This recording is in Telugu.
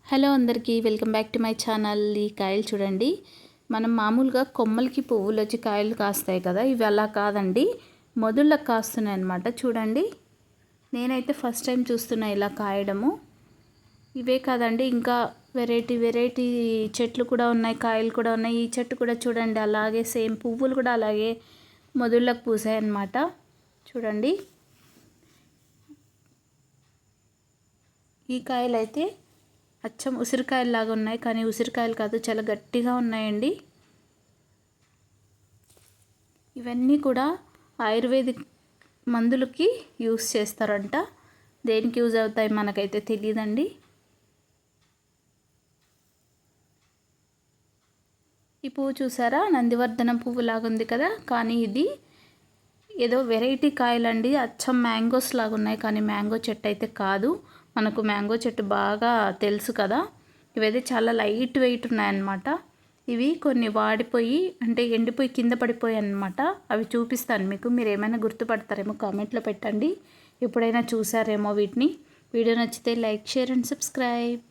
హలో అందరికీ welcome back to my channel. ఈ కాయలు చూడండి, మనం మామూలుగా కొమ్మలకి పువ్వులు వచ్చి కాయలు కాస్తాయి కదా, ఇవి అలా కాదండి, మొదళ్ళకి కాస్తున్నాయి అన్నమాట. చూడండి, నేనైతే ఫస్ట్ టైం చూస్తున్నా ఇలా కాయడము. ఇవే కాదండి, ఇంకా వెరైటీ వెరైటీ చెట్లు కూడా ఉన్నాయి, కాయలు కూడా ఉన్నాయి. ఈ చెట్టు కూడా చూడండి, అలాగే సేమ్ పువ్వులు కూడా అలాగే మొదళ్ళకి పూసాయి అన్నమాట. చూడండి, ఈ కాయలు అయితే అచ్చం ఉసిరికాయలాగా ఉన్నాయి, కానీ ఉసిరికాయలు కాదు, చాలా గట్టిగా ఉన్నాయండి. ఇవన్నీ కూడా ఆయుర్వేదిక్ మందులకి యూస్ చేస్తారంట. దేనికి యూజ్ అవుతాయి మనకైతే తెలియదండి. ఈ పువ్వు చూసారా, నందివర్ధనం పువ్వు లాగా ఉంది కదా, కానీ ఇది ఏదో వెరైటీ కాయలండి. అచ్చం మ్యాంగోస్ లాగా ఉన్నాయి, కానీ మ్యాంగో చెట్టు అయితే కాదు. మనకు మ్యాంగో చెట్టు బాగా తెలుసు కదా. ఇవైతే చాలా లైట్ వెయిట్ ఉన్నాయన్నమాట. ఇవి కొన్ని వాడిపోయి అంటే ఎండిపోయి కింద పడిపోయాయి అన్నమాట. అవి చూపిస్తాను మీకు, మీరు ఏమైనా గుర్తుపడతారేమో కామెంట్లో పెట్టండి. ఎప్పుడైనా చూసారేమో వీటిని. వీడియో నచ్చితే లైక్, షేర్ అండ్ సబ్స్క్రైబ్.